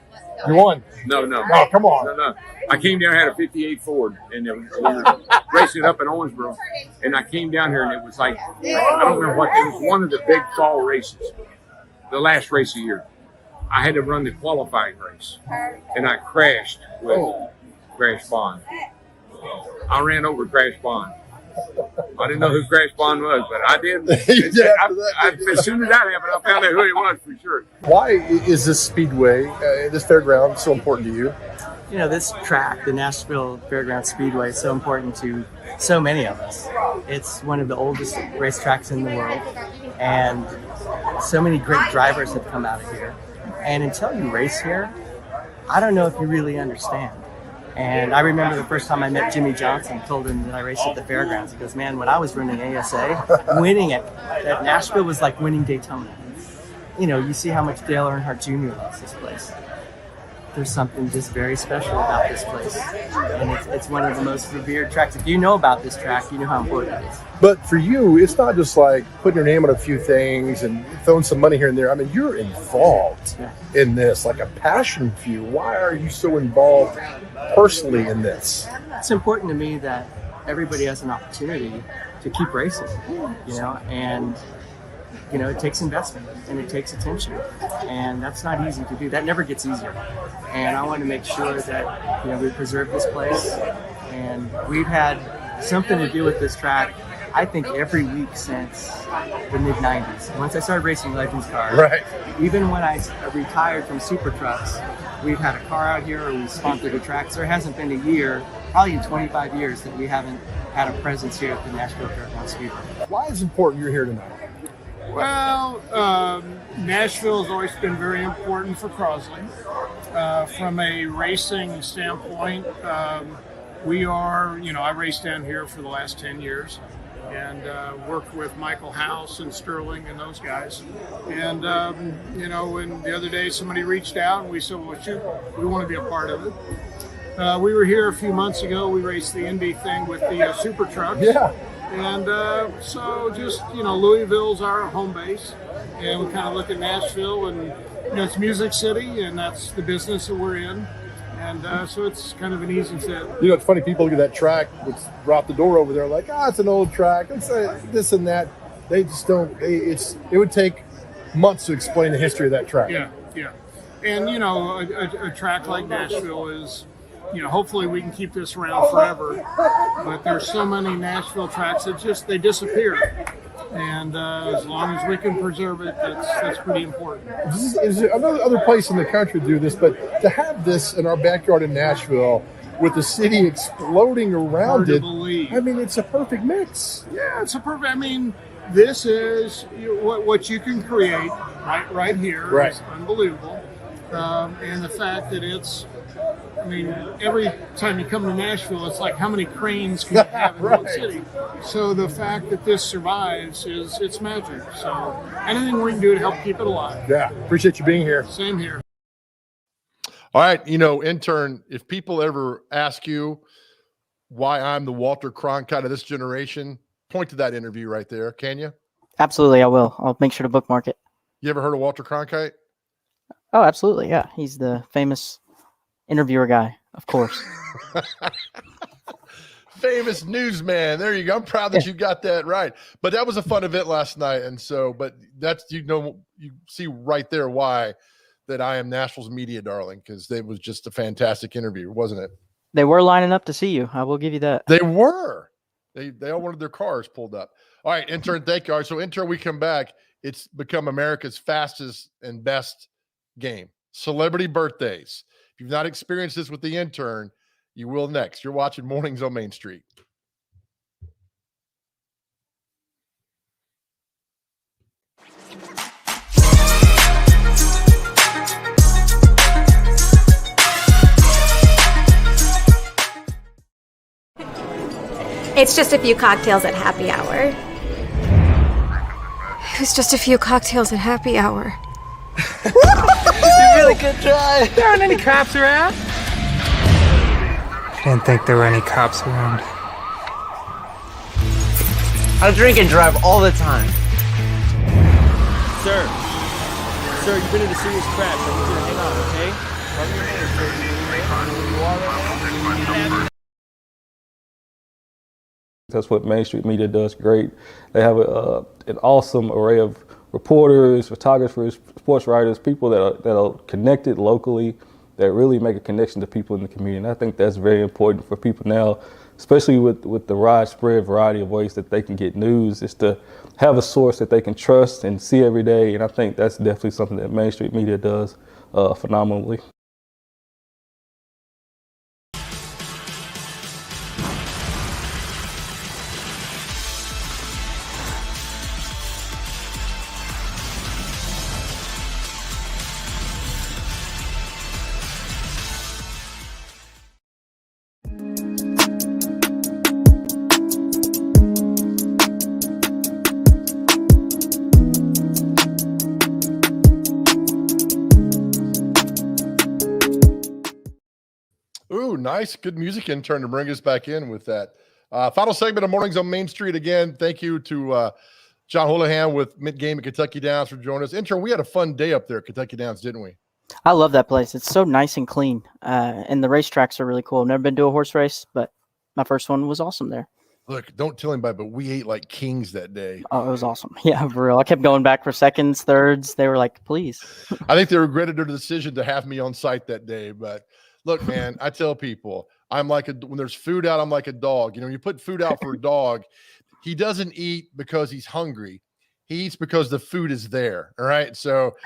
You won. No. Oh, come on. No. I came down, had a 58 Ford, and we were racing it up in Owensboro. And I came down here, and it was like, I don't remember what, it was one of the big fall races, the last race of the year. I had to run the qualifying race, and I crashed with Crash Bond. I ran over Crash Bond. I didn't know who Crash Bond was, but I did. As soon as that happened, I found out who he was for sure. Why is this speedway, this fairground, so important to you? This track, the Nashville Fairgrounds Speedway, is so important to so many of us. It's one of the oldest racetracks in the world, and so many great drivers have come out of here. And until you race here, I don't know if you really understand. And I remember the first time I met Jimmy Johnson, told him that I raced at the fairgrounds. He goes, man, when I was running ASA, winning at Nashville was like winning Daytona. You see how much Dale Earnhardt Jr. loves this place. There's something just very special about this place. And it's one of the most revered tracks. If you know about this track, you know how important it is. But for you, it's not just like putting your name on a few things and throwing some money here and there. I mean, you're involved in this, like a passion for you. Why are you so involved personally in this? It's important to me that everybody has an opportunity to keep racing, and it takes investment and it takes attention, and that's not easy to do. That never gets easier. And I want to make sure that we preserve this place, and we've had something to do with this track, I think, every week since the mid-90s. Once I started racing Legends cars, even when I retired from Super Trucks, we've had a car out here, or we sponsored the tracks. There hasn't been a year, probably in 25 years, that we haven't had a presence here at the Nashville Fairgrounds Speedway. Why is it important you're here tonight? Well, Nashville has always been very important for Crosley. From a racing standpoint, we are, I raced down here for the last 10 years and worked with Michael House and Sterling and those guys. And, when the other day somebody reached out and we said, well, shoot, we want to be a part of it. We were here a few months ago. We raced the Indy thing with the Super Trucks. Yeah. And so just, Louisville's our home base, and we kind of look at Nashville, and, it's Music City, and that's the business that we're in. And so it's kind of an easy fit. It's funny, people look at that track, which drop the door over there, like, it's an old track, it's this and that. They just don't, it would take months to explain the history of that track. Yeah. And, a track like Nashville is, hopefully we can keep this around forever, but there's so many Nashville tracks that they disappear. And as long as we can preserve it, that's pretty important. Is there another place in the country to do this, but to have this in our backyard in Nashville with the city exploding around it, I mean, it's a perfect mix. Yeah, it's a perfect, this is what you can create right here. Right. It's unbelievable. And the fact that it's I mean, every time you come to Nashville, it's like, how many cranes can you have in one city? So the fact that this survives it's magic. So anything we can do to help keep it alive. Yeah, appreciate you being here. Same here. All right, intern, if people ever ask you why I'm the Walter Cronkite of this generation, point to that interview right there, can you? Absolutely, I will. I'll make sure to bookmark it. You ever heard of Walter Cronkite? Oh, absolutely, yeah. He's the famous interviewer guy, of course. Famous newsman. There you go. I'm proud that you got that right. But that was a fun event last night. And so, but that's, you see right there why that I am Nashville's media darling, because it was just a fantastic interview, wasn't it? They were lining up to see you. I will give you that. They were. They all wanted their cars pulled up. All right, intern, thank you. All right, so intern, we come back. It's become America's fastest and best game. Celebrity birthdays. If you've not experienced this with the intern, you will next. You're watching Mornings on Main Street. It's just a few cocktails at happy hour. It's just a few cocktails at happy hour. You really good try. There aren't any cops around. I didn't think there were any cops around. I drink and drive all the time. Sir, you've been in a serious crash. I need you to hang on, okay? Run your name, sir. You are right now? That's what Main Street Media does great. They have an awesome array of reporters, photographers, sports writers, people that are connected locally, that really make a connection to people in the community. And I think that's very important for people now, especially with the widespread variety of ways that they can get news, is to have a source that they can trust and see every day. And I think that's definitely something that Main Street Media does phenomenally. Ooh, nice. Good music intern to bring us back in with that. Final segment of Mornings on Main Street. Again, thank you to John Houlihan with mid-game at Kentucky Downs for joining us. Intern, we had a fun day up there at Kentucky Downs, didn't we? I love that place. It's so nice and clean. And the racetracks are really cool. I've never been to a horse race, but my first one was awesome there. Look, don't tell anybody, but we ate like kings that day. Oh, it was awesome. Yeah, for real. I kept going back for seconds, thirds. They were like, please. I think they regretted their decision to have me on site that day. But look, man, I tell people, I'm like when there's food out, I'm like a dog. You put food out for a dog, he doesn't eat because he's hungry. He eats because the food is there. All right. So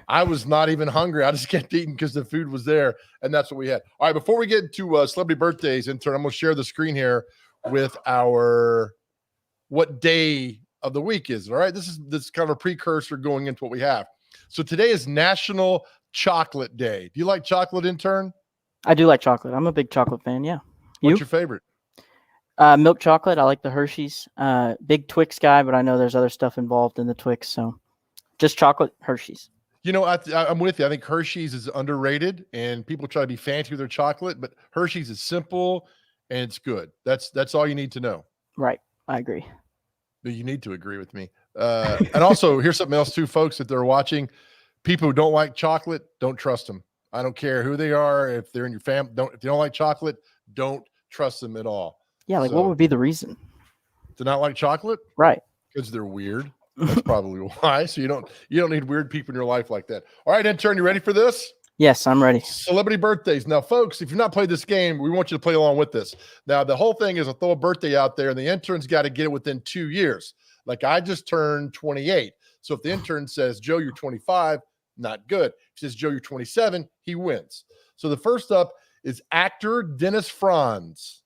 I was not even hungry. I just kept eating because the food was there. And that's what we had. All right. Before we get to celebrity birthdays, intern, I'm going to share the screen here with our what day of the week is. All right. This is kind of a precursor going into what we have. So today is National Chocolate Day. Do you like chocolate, intern? I do like chocolate. I'm a big chocolate fan. Yeah. What's your favorite? Milk chocolate. I like the Hershey's. Big Twix guy, but I know there's other stuff involved in the Twix. So just chocolate, Hershey's. I'm with you. I think Hershey's is underrated, and people try to be fancy with their chocolate, but Hershey's is simple and it's good. That's all you need to know. Right. I agree. But you need to agree with me. And also, here's something else too, folks, that they're watching. People who don't like chocolate, don't trust them. I don't care who they are. If they're in your family, if you don't like chocolate, don't trust them at all. Yeah, what would be the reason to not like chocolate? Right. Because they're weird. That's probably why. So you don't need weird people in your life like that. All right, intern, you ready for this? Yes, I'm ready. Celebrity birthdays. Now, folks, if you've not played this game, we want you to play along with this. Now, the whole thing is to throw a birthday out there, and the intern's got to get it within 2 years. Like I just turned 28. So if the intern says, Joe, you're 25, not good. If he says, Joe, you're 27, he wins. So the first up is actor Dennis Franz.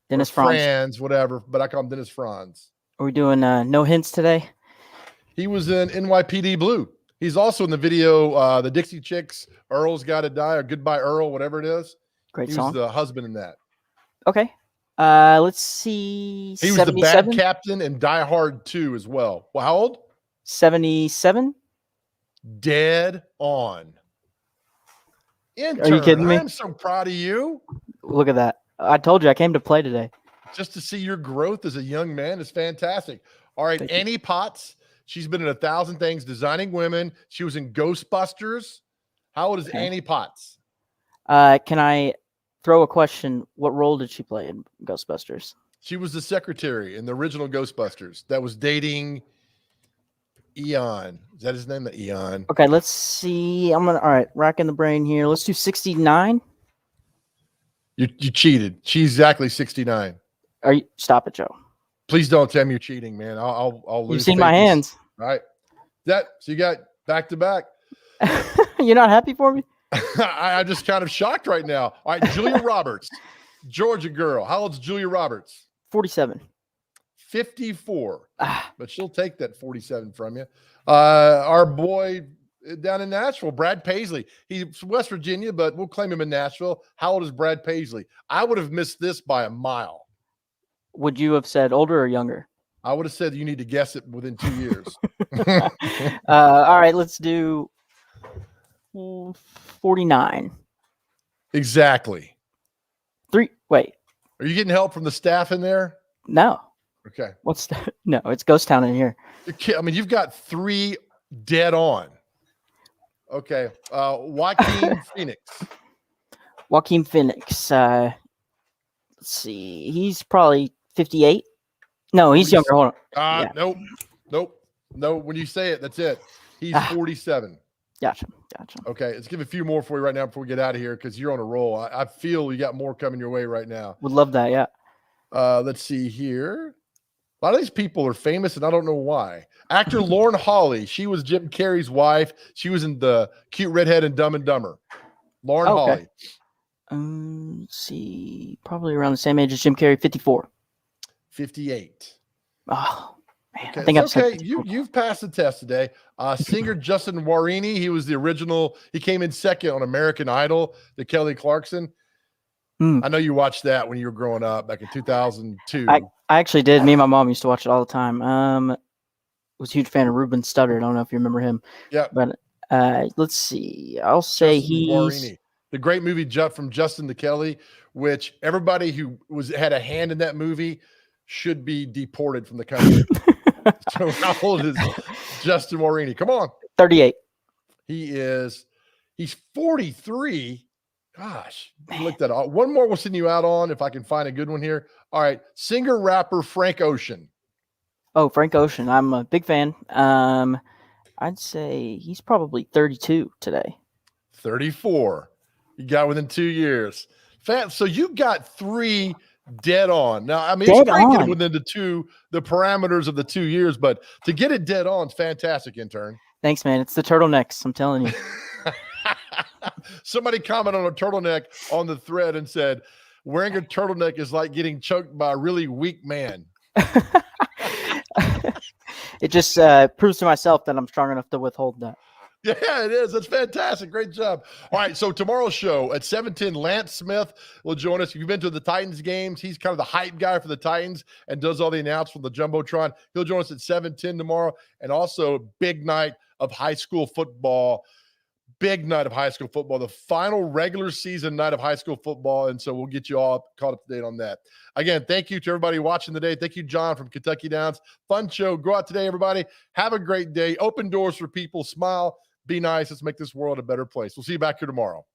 Dennis Franz. Franz, whatever, but I call him Dennis Franz. Are we doing no hints today? He was in NYPD Blue. He's also in the video, the Dixie Chicks, Earl's Gotta Die, or Goodbye Earl, whatever it is. Great He song. was the husband in that. Okay. Let's see. He was the bad captain in Die Hard 2 as well. Well, how old? 77. Dead on. Intern, Are you kidding me? I'm so proud of you. Look at that. I told you I came to play today. Just to see your growth as a young man is fantastic. All right, Annie Potts. She's been in 1,000 things, designing women. She was in Ghostbusters. How old is Annie Potts? Can I throw a question? What role did she play in Ghostbusters? She was the secretary in the original Ghostbusters that was dating Eon. Is that his name? Eon. Okay, let's see. All right, racking the brain here. Let's do 69. You cheated. She's exactly 69. Stop it, Joe. Please don't tell me you're cheating, man. I'll lose. You've seen my hands. All right. So you got back to back. You're not happy for me? I'm just kind of shocked right now. All right, Julia Roberts, Georgia girl. How old's Julia Roberts? 47. 54. But she'll take that 47 from you. Our boy down in Nashville, Brad Paisley. He's West Virginia, but we'll claim him in Nashville. How old is Brad Paisley? I would have missed this by a mile. Would you have said older or younger? I would have said you need to guess it within 2 years. All right, let's do 49. Exactly. Wait. Are you getting help from the staff in there? No. Okay. What's that? No, it's Ghost Town in here. I mean, you've got 3 dead on. Okay. Joaquin Phoenix. Joaquin Phoenix. Let's see. He's probably 58. No, he's younger. Hold on. Nope. No, when you say it, that's it. He's 47. Gotcha. Okay, let's give a few more for you right now before we get out of here because you're on a roll. I feel you got more coming your way right now. Would love that, yeah. Let's see here. A lot of these people are famous, and I don't know why. Actor Lauren Holly. She was Jim Carrey's wife. She was in the cute redhead in Dumb and Dumber. Lauren Holly. Let's see. Probably around the same age as Jim Carrey, 54. 58. Oh, man. Okay. I think okay. You've passed the test today. Singer Justin Guarini. He was the original. He came in second on American Idol, the Kelly Clarkson. I know you watched that when you were growing up back in 2002. I actually did. Me and my mom used to watch it all the time. Was a huge fan of Ruben Studdard. I don't know if you remember him. Yeah. But let's see. I'll say he's Guarini. The great movie from Justin to Kelly, which everybody who had a hand in that movie should be deported from the country. So how old is Justin Guarini? Come on. 38. He's 43. Gosh, you looked that up. One more we'll send you out on if I can find a good one here. All right. Singer, rapper Frank Ocean. Oh, Frank Ocean. I'm a big fan. I'd say he's probably 32 today. 34. You got within 2 years. So you got 3 dead on. Now, I mean, it's great getting within the parameters of the 2 years, but to get it dead on is fantastic, intern. Thanks, man. It's the turtlenecks. I'm telling you. Somebody commented on a turtleneck on the thread and said, wearing a turtleneck is like getting choked by a really weak man. It just proves to myself that I'm strong enough to withhold that. Yeah, it is. That's fantastic. Great job. All right, so tomorrow's show at 7:10, Lance Smith will join us. If you've been to the Titans games, he's kind of the hype guy for the Titans and does all the announcements from the Jumbotron. He'll join us at 7:10 tomorrow, and also big night of high school football. Big night of high school football, the final regular season night of high school football. And so we'll get you all caught up to date on that. Again, thank you to everybody watching today. Thank you, John from Kentucky Downs. Fun show. Go out today, everybody. Have a great day. Open doors for people. Smile. Be nice. Let's make this world a better place. We'll see you back here tomorrow.